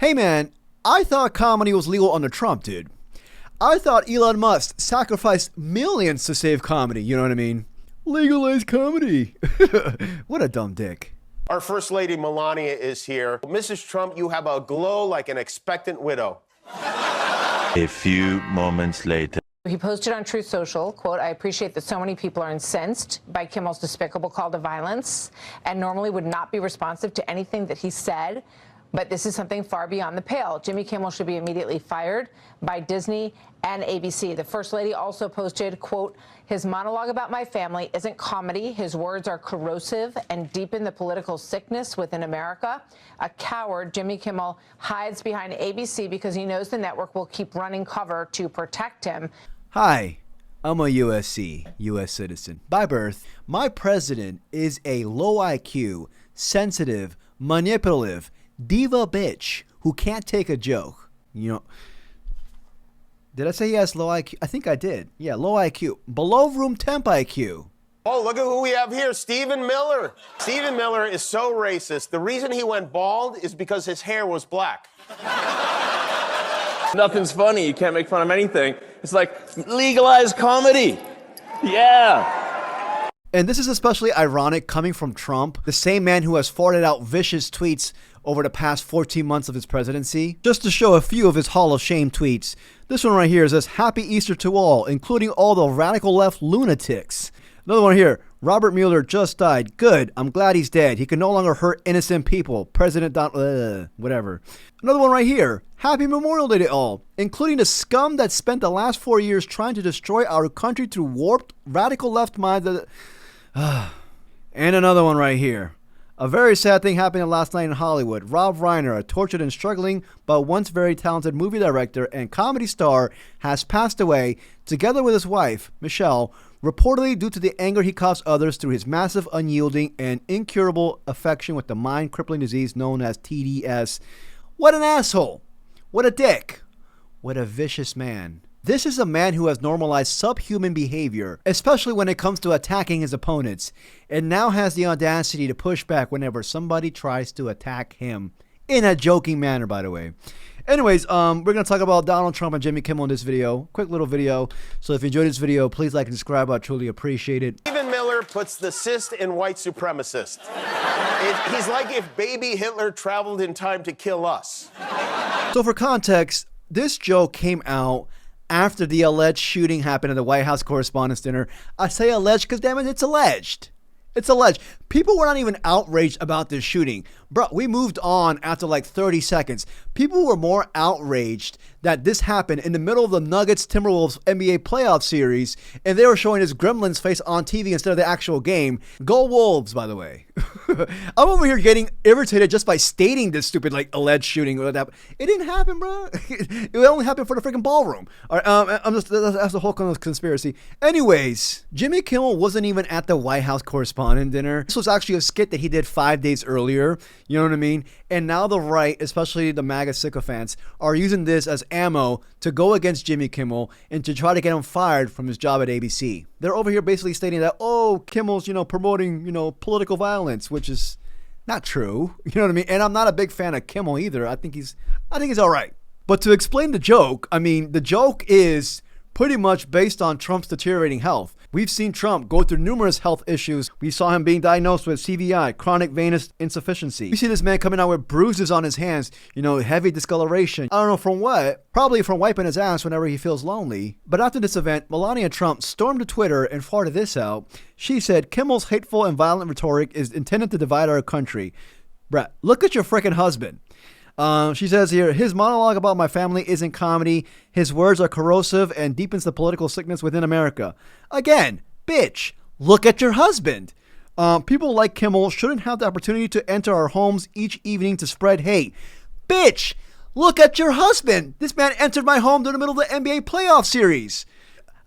Hey man, I thought comedy was legal under Trump, dude. I thought Elon Musk sacrificed millions to save comedy, you know what I mean? Legalize comedy. What a dumb dick. Our First Lady Melania is here. Mrs. Trump, you have a glow like an expectant widow. A few moments later. He posted on Truth Social, quote, "I appreciate that so many people are incensed by Kimmel's despicable call to violence and normally would not be responsive to anything that he said, but this is something far beyond the pale. Jimmy Kimmel should be immediately fired by Disney and ABC." The First Lady also posted, quote, "His monologue about my family isn't comedy. His words are corrosive and deepen the political sickness within America. A coward, Jimmy Kimmel hides behind ABC because he knows the network will keep running cover to protect him." Hi, I'm a USC, U.S. citizen. By birth, my president is a low IQ, sensitive, manipulative, diva bitch who can't take a joke. You know, did I say he has low IQ? I think I did. Yeah, low IQ. Below room temp IQ. Oh, look at who we have here, Stephen Miller. Stephen Miller is so racist. The reason he went bald is because his hair was black. Nothing's funny. You can't make fun of anything. It's like legalize comedy. Yeah. And this is especially ironic coming from Trump, the same man who has farted out vicious tweets over the past 14 months of his presidency. Just to show a few of his Hall of Shame tweets, this one right here says, "Happy Easter to all, including all the radical left lunatics." Another one here, "Robert Mueller just died. Good, I'm glad he's dead. He can no longer hurt innocent people. President whatever." Another one right here, "Happy Memorial Day to all, including the scum that spent the last 4 years trying to destroy our country through warped, radical left minds." And another one right here. "A very sad thing happened last night in Hollywood. Rob Reiner, a tortured and struggling but once very talented movie director and comedy star, has passed away, together with his wife, Michelle, reportedly due to the anger he caused others through his massive, unyielding, and incurable affection with the mind-crippling disease known as TDS. What an asshole. What a dick. What a vicious man." This is a man who has normalized subhuman behavior, especially when it comes to attacking his opponents, and now has the audacity to push back whenever somebody tries to attack him. In a joking manner, by the way. Anyways, we're going to talk about Donald Trump and Jimmy Kimmel in this video. Quick little video. So if you enjoyed this video, please like and subscribe. I truly appreciate it. Stephen Miller puts the cyst in white supremacist. He's like if baby Hitler traveled in time to kill us. So for context, this joke came out after the alleged shooting happened at the White House Correspondents' Dinner. I say alleged because, damn it, it's alleged. It's alleged. People were not even outraged about this shooting. Bro, we moved on after like 30 seconds. People were more outraged that this happened in the middle of the Nuggets-Timberwolves NBA playoff series, and they were showing his gremlin's face on TV instead of the actual game. Go Wolves, by the way. I'm over here getting irritated just by stating this stupid, like, alleged shooting. It didn't happen, bro. It only happened for the freaking ballroom. All right, that's the whole kind of conspiracy. Anyways, Jimmy Kimmel wasn't even at the White House Correspondent Dinner. This was actually a skit that he did 5 days earlier. You know what I mean? And now the right, especially the MAGA sycophants, are using this as ammo to go against Jimmy Kimmel and to try to get him fired from his job at ABC. They're over here basically stating that, oh, Kimmel's, promoting, political violence, which is not true. You know what I mean? And I'm not a big fan of Kimmel either. I think he's all right. But to explain the joke, I mean, the joke is pretty much based on Trump's deteriorating health. We've seen Trump go through numerous health issues. We saw him being diagnosed with CVI, chronic venous insufficiency. We see this man coming out with bruises on his hands, heavy discoloration. I don't know from what. Probably from wiping his ass whenever he feels lonely. But after this event, Melania Trump stormed to Twitter and farted this out. She said, "Kimmel's hateful and violent rhetoric is intended to divide our country." Bruh, look at your freaking husband. She says here, "His monologue about my family isn't comedy. His words are corrosive and deepens the political sickness within America." Again, bitch, look at your husband. People like Kimmel shouldn't have the opportunity to enter our homes each evening to spread hate. Bitch, look at your husband. This man entered my home during the middle of the NBA playoff series.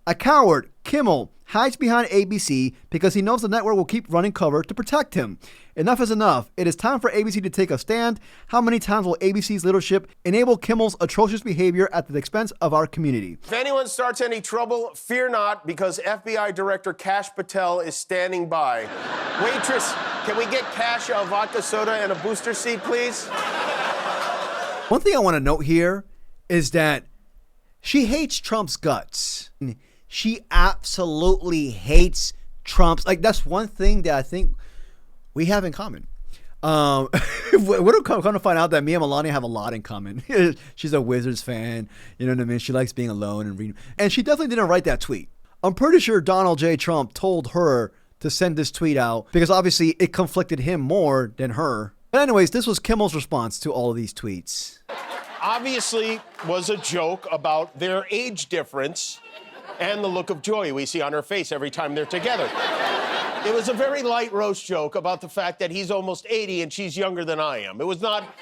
A coward, Kimmel, hides behind ABC because he knows the network will keep running cover to protect him. Enough is enough. It is time for ABC to take a stand. How many times will ABC's leadership enable Kimmel's atrocious behavior at the expense of our community? If anyone starts any trouble, fear not, because FBI Director Kash Patel is standing by. Waitress, can we get Kash a vodka soda and a booster seat, please? One thing I want to note here is that she hates Trump's guts. She absolutely hates Trump's. Like, that's one thing that I think we have in common. We're going to find out that me and Melania have a lot in common. She's a Wizards fan. You know what I mean? She likes being alone and reading. And she definitely didn't write that tweet. I'm pretty sure Donald J. Trump told her to send this tweet out because obviously it conflicted him more than her. But anyways, this was Kimmel's response to all of these tweets. Obviously was a joke about their age difference and the look of joy we see on her face every time they're together. It was a very light roast joke about the fact that he's almost 80 and she's younger than I am. It was not,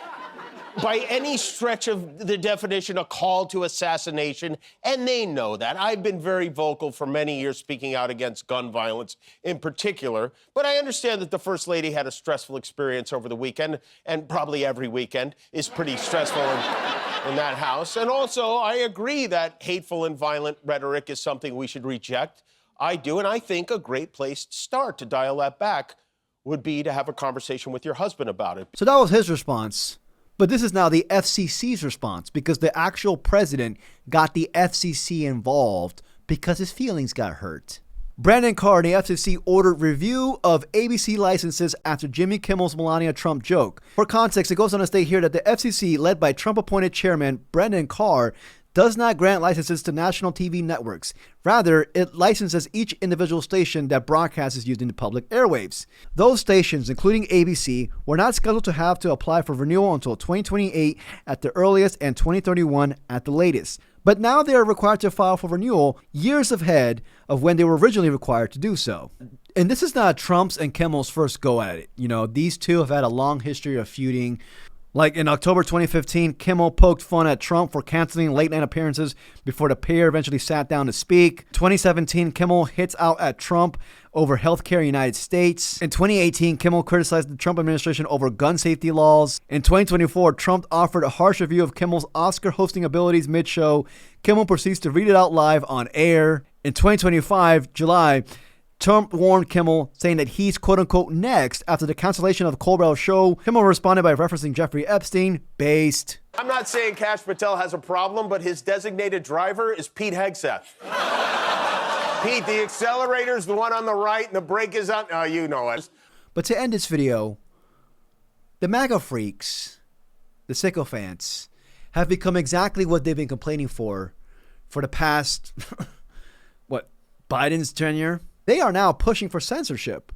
by any stretch of the definition, a call to assassination, and they know that. I've been very vocal for many years speaking out against gun violence in particular, but I understand that the First Lady had a stressful experience over the weekend, and probably every weekend is pretty stressful in that house. And also, I agree that hateful and violent rhetoric is something we should reject. I do, and I think a great place to start to dial that back would be to have a conversation with your husband about it. So that was his response. But this is now the FCC's response because the actual president got the FCC involved because his feelings got hurt. Brandon Carr, the FCC, ordered review of ABC licenses after Jimmy Kimmel's Melania Trump joke. For context, it goes on to state here that the FCC, led by Trump-appointed chairman Brandon Carr, does not grant licenses to national TV networks. Rather, it licenses each individual station that broadcasts using the public airwaves. Those stations, including ABC, were not scheduled to have to apply for renewal until 2028 at the earliest and 2031 at the latest. But now they are required to file for renewal years ahead of when they were originally required to do so. And this is not Trump's and Kimmel's first go at it. You know, these two have had a long history of feuding. Like in October 2015, Kimmel poked fun at Trump for canceling late-night appearances before the pair eventually sat down to speak. 2017, Kimmel hits out at Trump over healthcare in the United States. In 2018, Kimmel criticized the Trump administration over gun safety laws. In 2024, Trump offered a harsh review of Kimmel's Oscar hosting abilities mid-show. Kimmel proceeds to read it out live on air. In 2025, July, Trump warned Kimmel, saying that he's quote-unquote next after the cancellation of the Colbert Show. Kimmel responded by referencing Jeffrey Epstein, based. I'm not saying Kash Patel has a problem, but his designated driver is Pete Hegseth. Pete, the accelerator's the one on the right and the brake is on. Oh, you know it. But to end this video, the MAGA freaks, the sycophants, have become exactly what they've been complaining for the past, Biden's tenure? They are now pushing for censorship.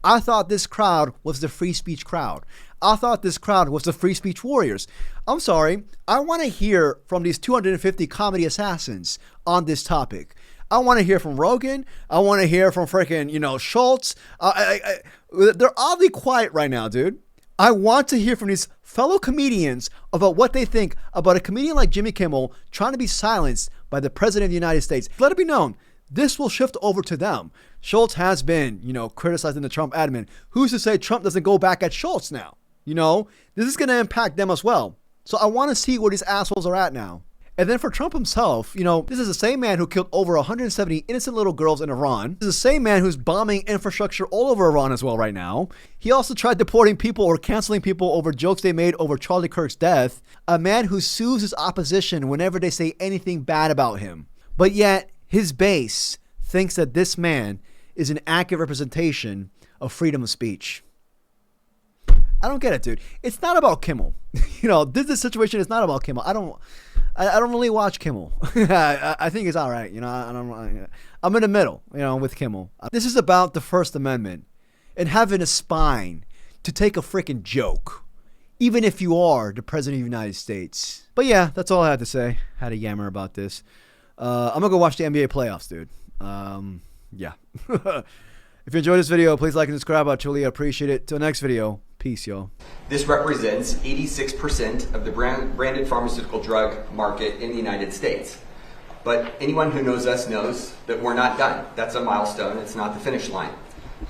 I thought this crowd was the free speech crowd. I thought this crowd was the free speech warriors. I'm sorry. I want to hear from these 250 comedy assassins on this topic. I want to hear from Rogan. I want to hear from freaking, Schultz. They're oddly quiet right now, dude. I want to hear from these fellow comedians about what they think about a comedian like Jimmy Kimmel trying to be silenced by the President of the United States. Let it be known, this will shift over to them. Schultz has been, criticizing the Trump admin. Who's to say Trump doesn't go back at Schultz now? This is going to impact them as well. So I want to see where these assholes are at now. And then for Trump himself, this is the same man who killed over 170 innocent little girls in Iran. This is the same man who's bombing infrastructure all over Iran as well right now. He also tried deporting people or canceling people over jokes they made over Charlie Kirk's death. A man who sues his opposition whenever they say anything bad about him. But yet, his base thinks that this man is an accurate representation of freedom of speech. I don't get it, dude. It's not about Kimmel. This situation is not about Kimmel. I don't really watch Kimmel. I think it's all right. I'm in the middle, with Kimmel. This is about the First Amendment and having a spine to take a freaking joke, even if you are the President of the United States. But yeah, that's all I had to say. Had to yammer about this. I'm gonna go watch the NBA playoffs, dude. Yeah. If you enjoyed this video, please like and subscribe. I truly appreciate it. Till next video, peace, y'all. This represents 86% of the branded pharmaceutical drug market in the United States. But anyone who knows us knows that we're not done. That's a milestone. It's not the finish line.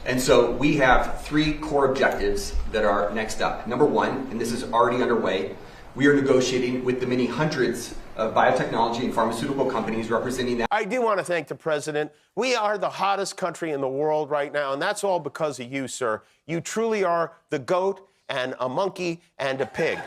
And so we have 3 core objectives that are next up. Number 1, and this is already underway, we are negotiating with the many hundreds of biotechnology and pharmaceutical companies representing that. I do want to thank the president. We are the hottest country in the world right now, and that's all because of you, sir. You truly are the goat and a monkey and a pig.